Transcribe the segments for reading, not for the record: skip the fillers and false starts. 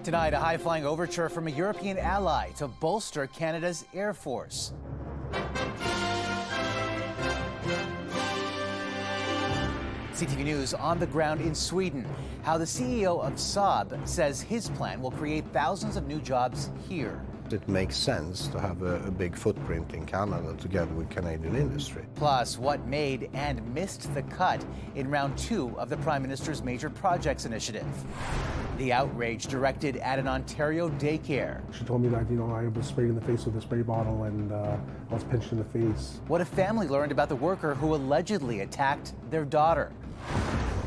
Tonight, a high-flying overture from a European ally to bolster Canada's Air Force. CTV News on the ground in Sweden. How the CEO of Saab says his plan will create thousands of new jobs here. It makes sense to have a big footprint in Canada together with Canadian industry. Plus, what made and missed the cut in round 2 of the Prime Minister's Major Projects Initiative. The outrage directed at an Ontario daycare. She told me that, I was sprayed in the face with a spray bottle and I was pinched in the face. What a family learned about the worker who allegedly attacked their daughter.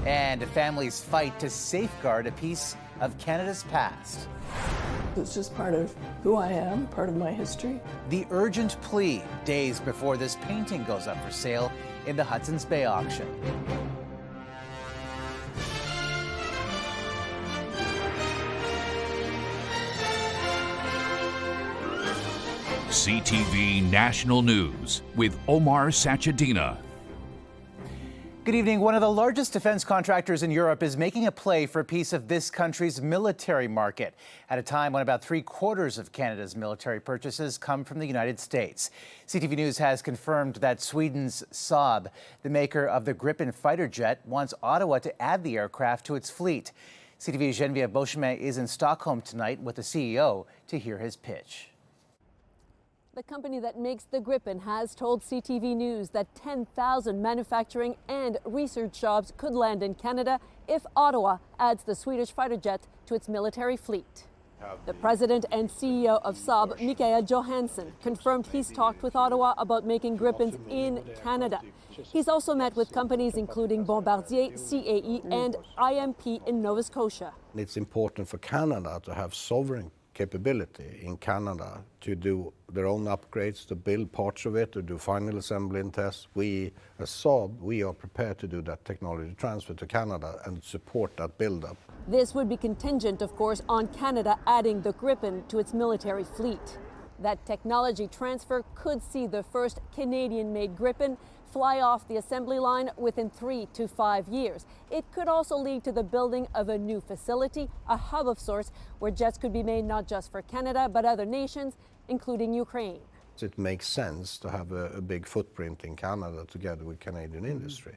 And a family's fight to safeguard a piece of Canada's past. It's just part of who I am, part of my history. The urgent plea days before this painting goes up for sale in the Hudson's Bay auction. CTV National News with Omar Sachedina. Good evening. One of the largest defense contractors in Europe is making a play for a piece of this country's military market at a time when about 3/4 of Canada's military purchases come from the United States. CTV News has confirmed that Sweden's Saab, the maker of the Gripen fighter jet, wants Ottawa to add the aircraft to its fleet. CTV's Geneviève Beauchemin is in Stockholm tonight with the CEO to hear his pitch. The company that makes the Gripen has told CTV News that 10,000 manufacturing and research jobs could land in Canada if Ottawa adds the Swedish fighter jet to its military fleet. The president and CEO of Saab, Mikael Johansson, confirmed he's talked with Ottawa about making Gripens in Canada. He's also met with companies including Bombardier, CAE and IMP in Nova Scotia. It's important for Canada to have sovereign capability in Canada to do their own upgrades, to build parts of it, to do final assembly and tests. We, as Saab, we are prepared to do that technology transfer to Canada and support that build-up. This would be contingent, of course, on Canada adding the Gripen to its military fleet. That technology transfer could see the first Canadian-made Gripen fly off the assembly line within 3 to 5 years. It could also lead to the building of a new facility, a hub of sorts, where jets could be made not just for Canada, but other nations, including Ukraine. It makes sense to have a big footprint in Canada together with Canadian industry.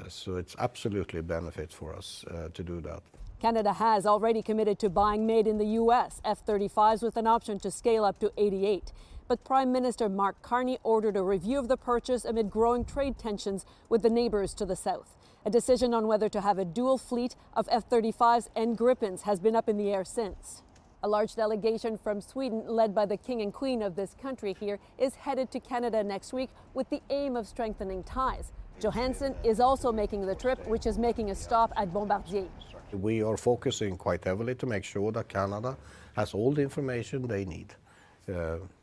So it's absolutely a benefit for us to do that. Canada has already committed to buying made in the U.S. F-35s with an option to scale up to 88. But Prime Minister Mark Carney ordered a review of the purchase amid growing trade tensions with the neighbours to the south. A decision on whether to have a dual fleet of F-35s and Gripens has been up in the air since. A large delegation from Sweden, led by the King and Queen of this country here, is headed to Canada next week with the aim of strengthening ties. Johansson is also making the trip, which is making a stop at Bombardier. We are focusing quite heavily to make sure that Canada has all the information they need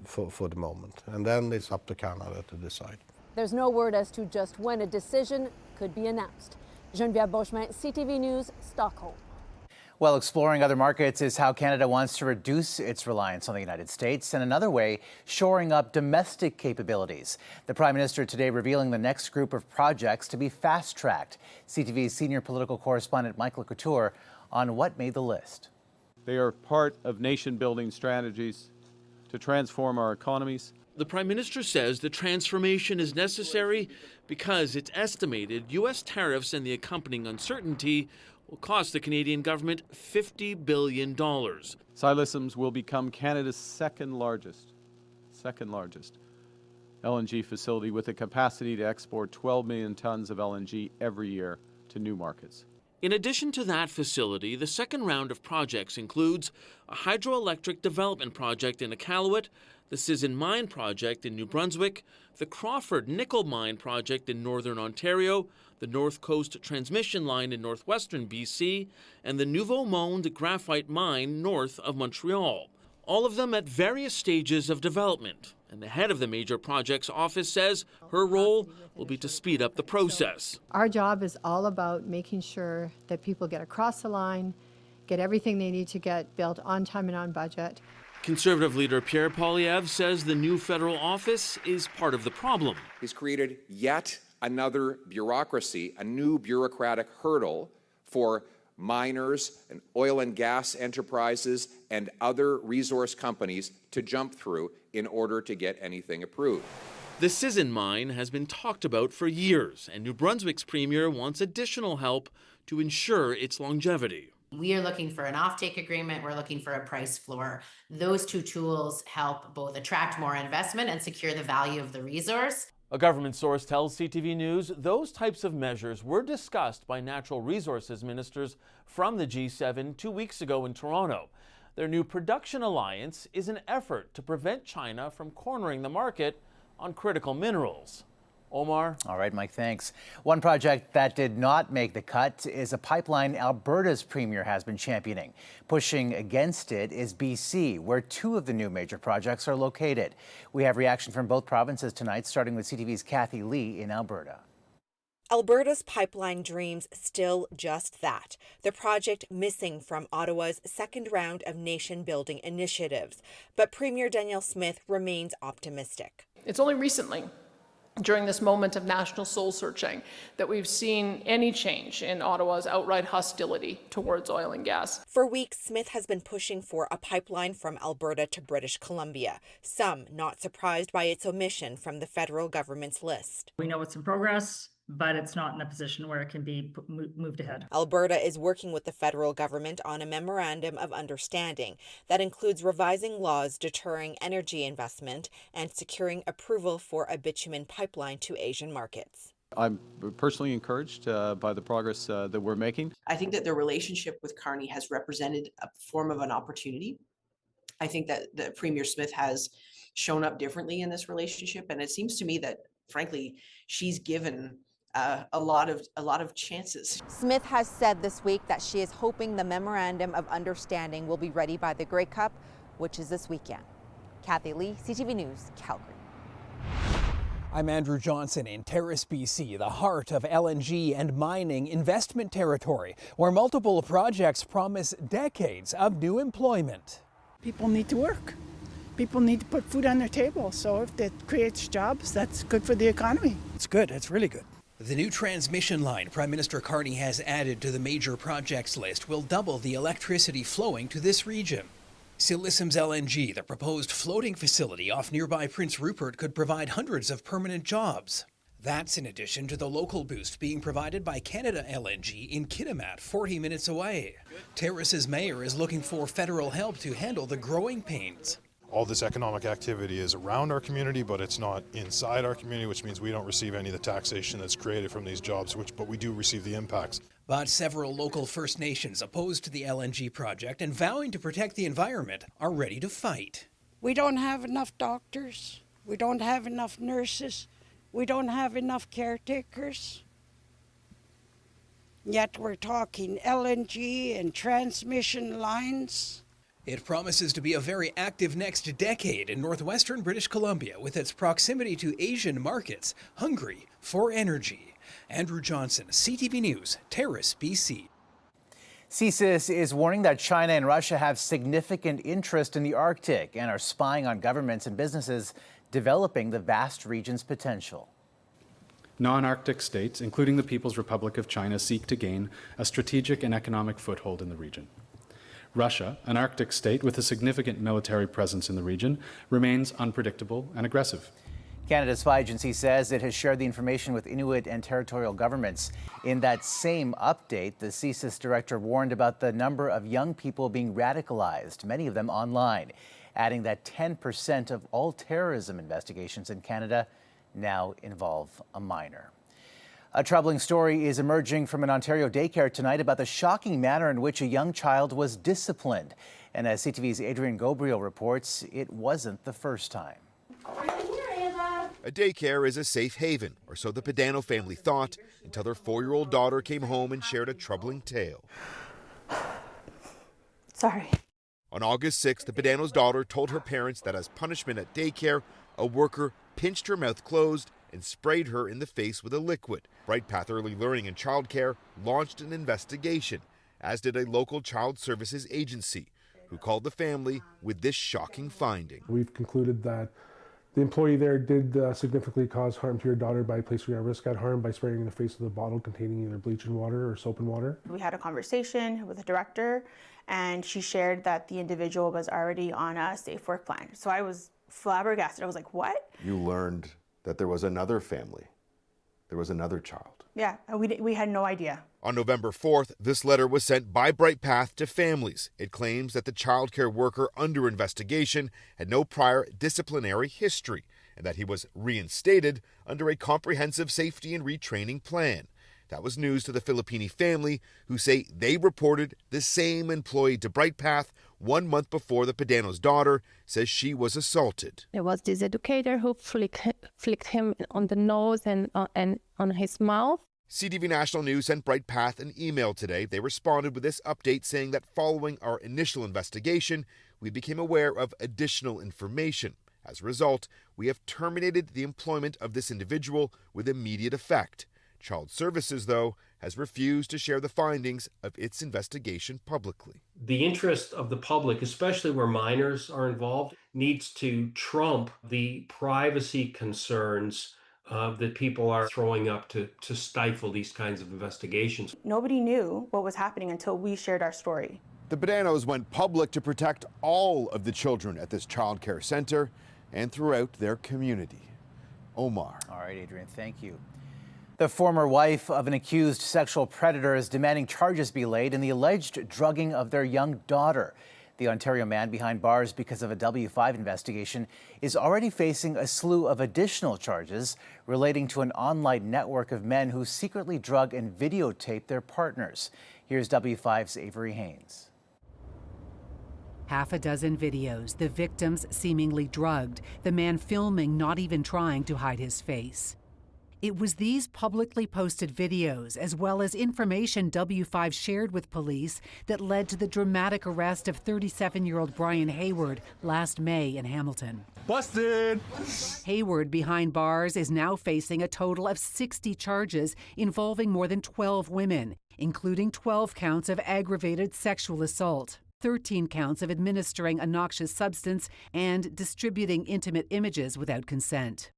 for the moment. And then it's up to Canada to decide. There's no word as to just when a decision could be announced. Geneviève Beauchemin, CTV News, Stockholm. Well, exploring other markets is how Canada wants to reduce its reliance on the United States, and another way, shoring up domestic capabilities. The Prime Minister today revealing the next group of projects to be fast-tracked. CTV's senior political correspondent Michael Couture on what made the list. They are part of nation-building strategies to transform our economies. The Prime Minister says the transformation is necessary because it's estimated U.S. tariffs and the accompanying uncertainty will cost the Canadian government $50 billion. Silicim's will become Canada's second largest LNG facility with a capacity to export 12 million tons of LNG every year to new markets. In addition to that facility, the second round of projects includes a hydroelectric development project in Iqaluit, the Sisson Mine project in New Brunswick, the Crawford Nickel Mine project in northern Ontario, the North Coast Transmission Line in northwestern BC, and the Nouveau Monde Graphite Mine north of Montreal. All of them at various stages of development. And the head of the Major Projects Office says her role will be to speed up the process. Our job is all about making sure that people get across the line, get everything they need to get built on time and on budget. Conservative leader Pierre Poilievre says the new federal office is part of the problem. He's created yet another bureaucracy, a new bureaucratic hurdle for miners and oil and gas enterprises and other resource companies to jump through in order to get anything approved. The Sisson mine has been talked about for years, and New Brunswick's premier wants additional help to ensure its longevity. We are looking for an offtake agreement. We're looking for a price floor. Those two tools help both attract more investment and secure the value of the resource. A government source tells CTV News those types of measures were discussed by natural resources ministers from the G7 2 weeks ago in Toronto. Their new production alliance is an effort to prevent China from cornering the market on critical minerals. Omar? All right, Mike, thanks. One project that did not make the cut is a pipeline Alberta's premier has been championing. Pushing against it is BC, where two of the new major projects are located. We have reaction from both provinces tonight, starting with CTV's Kathy Lee in Alberta. Alberta's pipeline dreams still just that, the project missing from Ottawa's second round of nation-building initiatives. But Premier Danielle Smith remains optimistic. It's only recently, during this moment of national soul searching, that we've seen any change in Ottawa's outright hostility towards oil and gas. For weeks, Smith has been pushing for a pipeline from Alberta to British Columbia, some not surprised by its omission from the federal government's list. We know it's in progress, but it's not in a position where it can be moved ahead. Alberta is working with the federal government on a memorandum of understanding that includes revising laws deterring energy investment and securing approval for a bitumen pipeline to Asian markets. I'm personally encouraged by the progress that we're making. I think that the relationship with Carney has represented a form of an opportunity. I think that Premier Smith has shown up differently in this relationship, and it seems to me that, frankly, she's given a lot of chances. Smith has said this week that she is hoping the memorandum of understanding will be ready by the Grey Cup, which is this weekend. Kathy Lee, CTV News, Calgary. I'm Andrew Johnson in Terrace, BC, the heart of LNG and mining investment territory, where multiple projects promise decades of new employment. People need to work. People need to put food on their table. So if that creates jobs, that's good for the economy. It's good. It's really good. The new transmission line Prime Minister Carney has added to the major projects list will double the electricity flowing to this region. Silissum's LNG, the proposed floating facility off nearby Prince Rupert, could provide hundreds of permanent jobs. That's in addition to the local boost being provided by Canada LNG in Kitimat, 40 minutes away. Terrace's mayor is looking for federal help to handle the growing pains. All this economic activity is around our community, but it's not inside our community, which means we don't receive any of the taxation that's created from these jobs, but we do receive the impacts. But several local First Nations opposed to the LNG project and vowing to protect the environment are ready to fight. We don't have enough doctors. We don't have enough nurses. We don't have enough caretakers. Yet we're talking LNG and transmission lines. It promises to be a very active next decade in northwestern British Columbia with its proximity to Asian markets, hungry for energy. Andrew Johnson, CTV News, Terrace, BC. CSIS is warning that China and Russia have significant interest in the Arctic and are spying on governments and businesses developing the vast region's potential. Non-Arctic states, including the People's Republic of China, seek to gain a strategic and economic foothold in the region. Russia, an Arctic state with a significant military presence in the region, remains unpredictable and aggressive. Canada's spy agency says it has shared the information with Inuit and territorial governments. In that same update, the CSIS director warned about the number of young people being radicalized, many of them online, adding that 10% of all terrorism investigations in Canada now involve a minor. A troubling story is emerging from an Ontario daycare tonight about the shocking manner in which a young child was disciplined. And as CTV's Adrian Gobriel reports, it wasn't the first time. A daycare is a safe haven, or so the Pedano family thought, until their 4-year-old daughter came home and shared a troubling tale. Sorry. On August 6th, the Pedano's daughter told her parents that as punishment at daycare, a worker pinched her mouth closed and sprayed her in the face with a liquid. Bright Path Early Learning and Childcare launched an investigation, as did a local child services agency, who called the family with this shocking finding. We've concluded that The employee there did significantly cause harm to your daughter by placing her at risk at harm by spraying in the face with a bottle containing either bleach and water or soap and water. We had a conversation with the director, and she shared that the individual was already on a safe work plan. So I was flabbergasted. I was like, what? You learned that there was another family. There was another child. Yeah, we had no idea. On November 4th, this letter was sent by BrightPath to families. It claims that the childcare worker under investigation had no prior disciplinary history and that he was reinstated under a comprehensive safety and retraining plan. That was news to the Filipini family, who say they reported the same employee to BrightPath 1 month before the Padano's daughter says she was assaulted. There was this educator who flicked him on the nose and on his mouth. CTV National News sent BrightPath an email today. They responded with this update saying that following our initial investigation, we became aware of additional information. As a result, we have terminated the employment of this individual with immediate effect. Child Services, though, has refused to share the findings of its investigation publicly. The interest of the public, especially where minors are involved, needs to trump the privacy concerns that people are throwing up to stifle these kinds of investigations. Nobody knew what was happening until we shared our story. The Badanos went public to protect all of the children at this childcare center and throughout their community. Omar. All right, Adrian, thank you. The former wife of an accused sexual predator is demanding charges be laid in the alleged drugging of their young daughter. The Ontario man behind bars because of a W5 investigation is already facing a slew of additional charges relating to an online network of men who secretly drug and videotape their partners. Here's W5's Avery Haynes. Half a dozen videos, the victims seemingly drugged, the man filming not even trying to hide his face. It was these publicly posted videos, as well as information W5 shared with police, that led to the dramatic arrest of 37-year-old Brian Hayward last May in Hamilton. Busted! Hayward, behind bars, is now facing a total of 60 charges involving more than 12 women, including 12 counts of aggravated sexual assault, 13 counts of administering a noxious substance, and distributing intimate images without consent.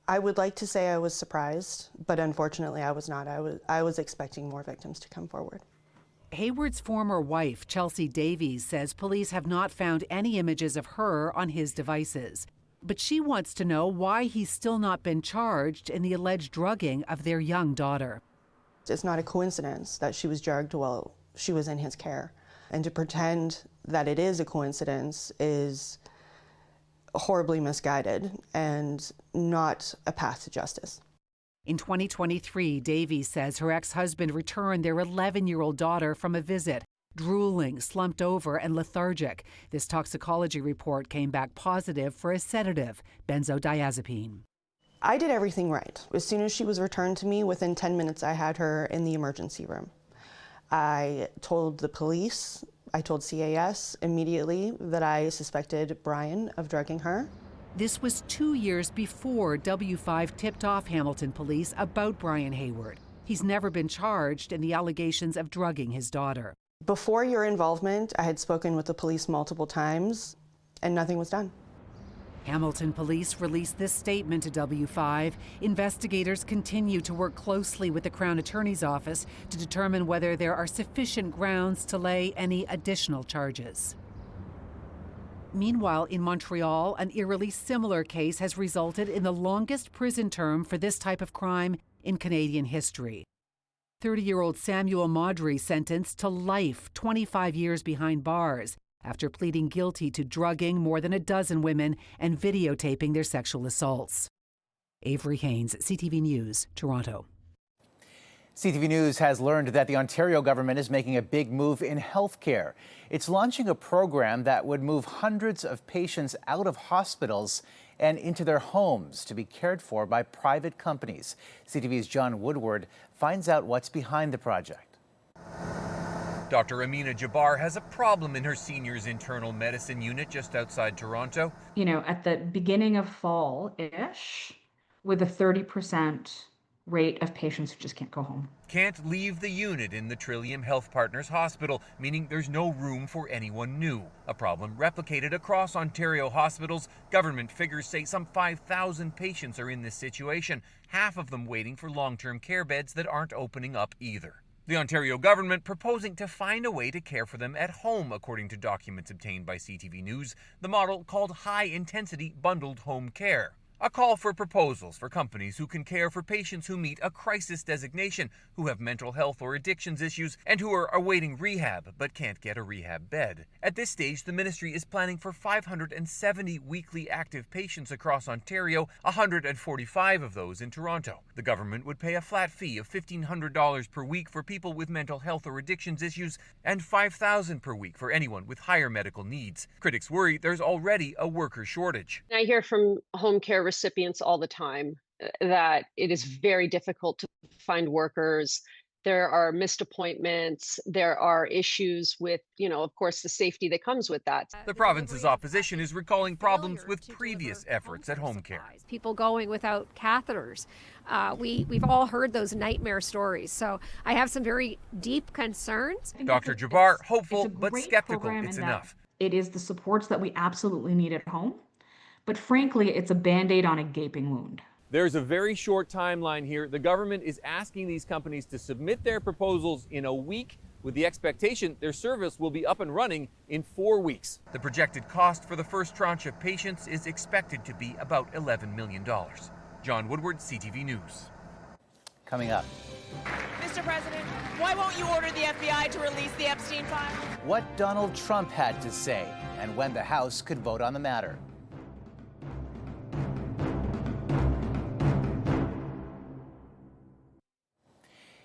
I would like to say I was surprised, but unfortunately I was not. I was expecting more victims to come forward. Hayward's former wife, Chelsea Davies, says police have not found any images of her on his devices. But she wants to know why he's still not been charged in the alleged drugging of their young daughter. It's not a coincidence that she was drugged while she was in his care. And to pretend that it is a coincidence is horribly misguided and not a path to justice. In 2023, Davies says her ex-husband returned their 11-year-old daughter from a visit, drooling, slumped over, and lethargic. This toxicology report came back positive for a sedative, benzodiazepine. I did everything right. As soon as she was returned to me, within 10 minutes I had her in the emergency room. I told the police, I told CAS immediately that I suspected Brian of drugging her. This was 2 years before W5 tipped off Hamilton police about Brian Hayward. He's never been charged in the allegations of drugging his daughter. Before your involvement, I had spoken with the police multiple times and nothing was done. Hamilton police released this statement to W5. Investigators continue to work closely with the Crown Attorney's Office to determine whether there are sufficient grounds to lay any additional charges. Meanwhile, in Montreal, an eerily similar case has resulted in the longest prison term for this type of crime in Canadian history. 30-year-old Samuel Maudry sentenced to life, 25 years behind bars, after pleading guilty to drugging more than a dozen women and videotaping their sexual assaults. Avery Haynes, CTV News, Toronto. CTV News has learned that the Ontario government is making a big move in healthcare. It's launching a program that would move hundreds of patients out of hospitals and into their homes to be cared for by private companies. CTV's John Woodward finds out what's behind the project. Dr. Amina Jabbar has a problem in her seniors internal medicine unit just outside Toronto. At the beginning of fall-ish, with a 30% rate of patients who just can't go home. Can't leave the unit in the Trillium Health Partners Hospital, meaning there's no room for anyone new. A problem replicated across Ontario hospitals. Government figures say some 5,000 patients are in this situation, half of them waiting for long-term care beds that aren't opening up either. The Ontario government proposing to find a way to care for them at home, according to documents obtained by CTV News, the model called high-intensity bundled home care. A call for proposals for companies who can care for patients who meet a crisis designation, who have mental health or addictions issues, and who are awaiting rehab but can't get a rehab bed. At this stage, the ministry is planning for 570 weekly active patients across Ontario, 145 of those in Toronto. The government would pay a flat fee of $1,500 per week for people with mental health or addictions issues and $5,000 per week for anyone with higher medical needs. Critics worry there's already a worker shortage. I hear from home care recipients all the time that it is very difficult to find workers. There are missed appointments. There are issues with, of course, the safety that comes with that. The province's opposition is recalling problems with previous efforts at home care. People going without catheters. We've all heard those nightmare stories. So I have some very deep concerns. Dr. Jabbar, hopeful but skeptical it's enough. It is the supports that we absolutely need at home. But frankly, it's a Band-Aid on a gaping wound. There's a very short timeline here. The government is asking these companies to submit their proposals in a week, with the expectation their service will be up and running in 4 weeks. The projected cost for the first tranche of patients is expected to be about $11 million. John Woodward, CTV News. Coming up. Mr. President, why won't you order the FBI to release the Epstein files? What Donald Trump had to say and when the House could vote on the matter.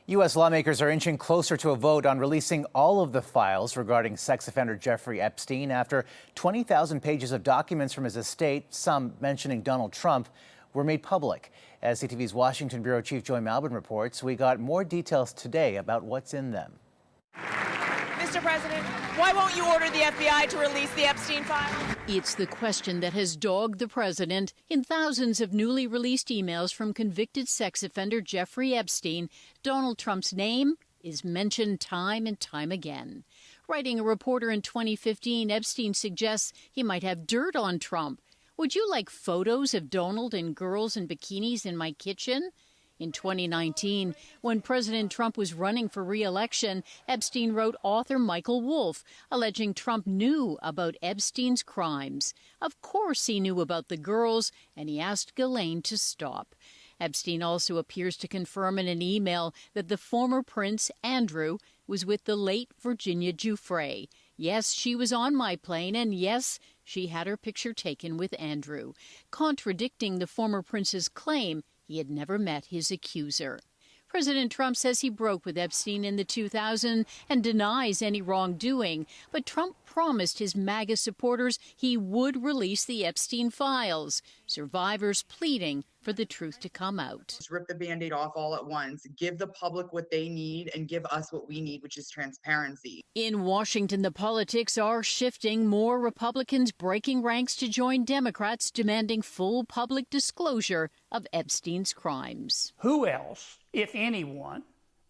U.S. lawmakers are inching closer to a vote on releasing all of the files regarding sex offender Jeffrey Epstein after 20,000 pages of documents from his estate, some mentioning Donald Trump, were made public. As CTV's Washington Bureau Chief Joy Malbon reports, we got more details today about what's in them. Mr. President, why won't you order the FBI to release the Epstein files? It's the question that has dogged the president. In thousands of newly released emails from convicted sex offender Jeffrey Epstein, Donald Trump's name is mentioned time and time again. Writing a reporter in 2015, Epstein suggests he might have dirt on Trump. Would you like photos of Donald and girls in bikinis in my kitchen? In 2019, when President Trump was running for re-election, Epstein wrote author Michael Wolff, alleging Trump knew about Epstein's crimes. Of course he knew about the girls, and he asked Ghislaine to stop. Epstein also appears to confirm in an email that the former Prince, Andrew, was with the late Virginia Giuffre. Yes, she was on my plane, and yes, she had her picture taken with Andrew, contradicting the former prince's claim he had never met his accuser. President Trump says he broke with Epstein in the 2000s and denies any wrongdoing, but Trump promised his MAGA supporters he would release the Epstein files, survivors pleading for the truth to come out. Just rip the Band-Aid off all at once, give the public what they need, and give us what we need, which is transparency. In Washington, the politics are shifting. More Republicans breaking ranks to join Democrats demanding full public disclosure of Epstein's crimes. Who else, if anyone,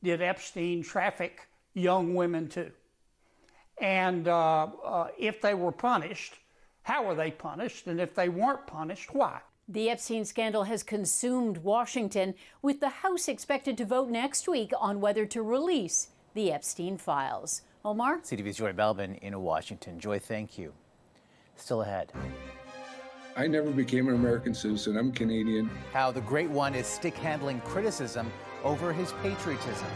did Epstein traffic young women to? And if they were punished, how were they punished? And if they weren't punished, why? The Epstein scandal has consumed Washington, with the House expected to vote next week on whether to release the Epstein files. Omar? CTV's Joy Malbon in Washington. Joy, thank you. Still ahead. I never became an American citizen. I'm Canadian. How the Great One is stick-handling criticism over his patriotism.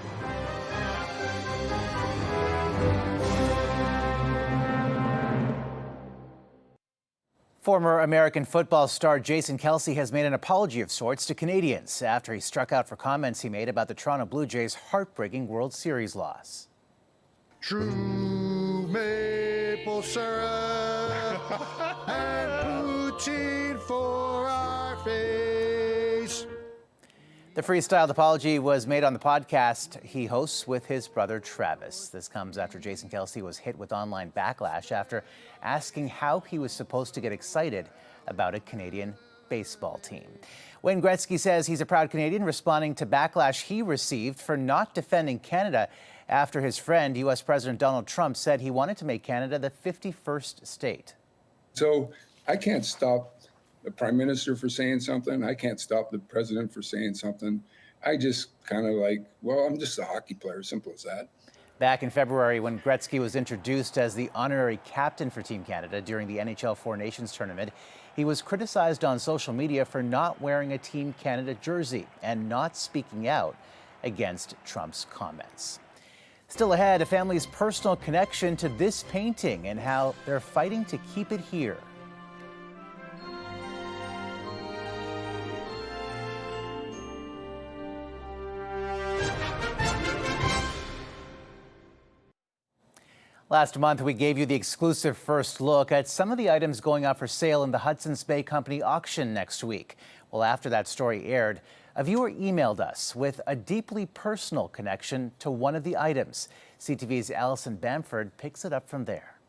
Former American football star Jason Kelce has made an apology of sorts to Canadians after he struck out for comments he made about the Toronto Blue Jays' heartbreaking World Series loss. True maple syrup and poutine for our face. The freestyled apology was made on the podcast he hosts with his brother Travis. This comes after Jason Kelce was hit with online backlash after asking how he was supposed to get excited about a Canadian baseball team. Wayne Gretzky says he's a proud Canadian, responding to backlash he received for not defending Canada after his friend, U.S. President Donald Trump, said he wanted to make Canada the 51st state. So I can't stop the prime minister for saying something. I can't stop the president for saying something. I just kind of like, well, I'm just a hockey player, simple as that. Back in February, when Gretzky was introduced as the honorary captain for Team Canada during the NHL Four Nations tournament, he was criticized on social media for not wearing a Team Canada jersey and not speaking out against Trump's comments. Still ahead, a family's personal connection to this painting and how they're fighting to keep it here. Last month, we gave you the exclusive first look at some of the items going up for sale in the Hudson's Bay Company auction next week. Well, after that story aired, a viewer emailed us with a deeply personal connection to one of the items. CTV's Alison Bamford picks it up from there.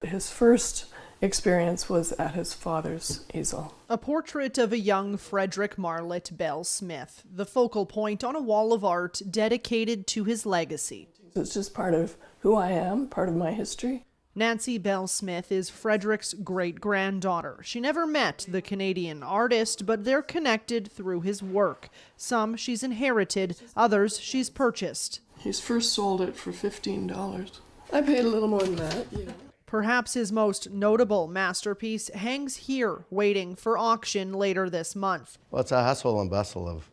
His first experience was at his father's easel. A portrait of a young Frederick Marlett Bell Smith, the focal point on a wall of art dedicated to his legacy. It's just part of who I am, part of my history. Nancy Bell Smith is Frederick's great-granddaughter. She never met the Canadian artist, but they're connected through his work. Some she's inherited, others she's purchased. He's first sold it for $15. I paid a little more than that, you know. Perhaps his most notable masterpiece hangs here, waiting for auction later this month. Well, it's a hustle and bustle of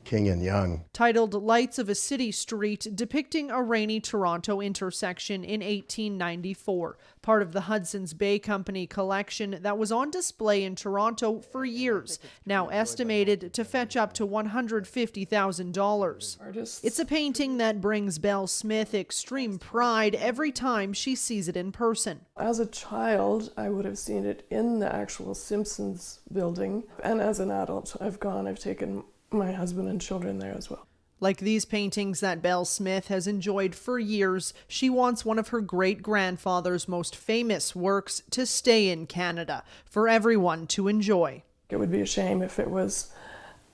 King and Young. Titled Lights of a City Street, depicting a rainy Toronto intersection in 1894, part of the Hudson's Bay Company collection that was on display in Toronto for years, now estimated to fetch up to $150,000. It's a painting that brings Belle Smith extreme pride every time she sees it in person. As a child, I would have seen it in the actual Simpsons building, and as an adult, I've taken my husband and children there as well. Like these paintings that Belle Smith has enjoyed for years, she wants one of her great-grandfather's most famous works to stay in Canada for everyone to enjoy. It would be a shame if it was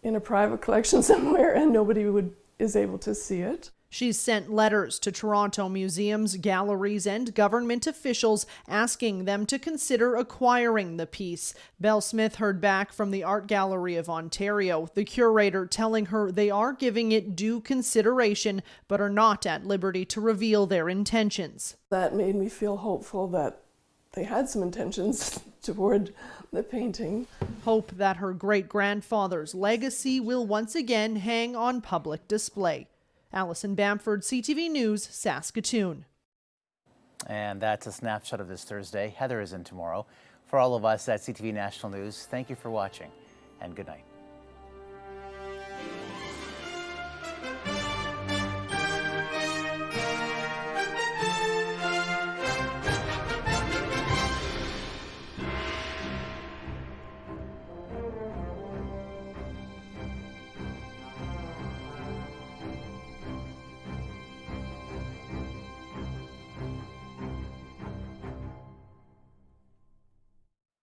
in a private collection somewhere and nobody is able to see it. She's sent letters to Toronto museums, galleries, and government officials asking them to consider acquiring the piece. Belle Smith heard back from the Art Gallery of Ontario, the curator telling her they are giving it due consideration, but are not at liberty to reveal their intentions. That made me feel hopeful that they had some intentions toward the painting. Hope that her great-grandfather's legacy will once again hang on public display. Alison Bamford, CTV News, Saskatoon. And that's a snapshot of this Thursday. Heather is in tomorrow. For all of us at CTV National News, thank you for watching and good night.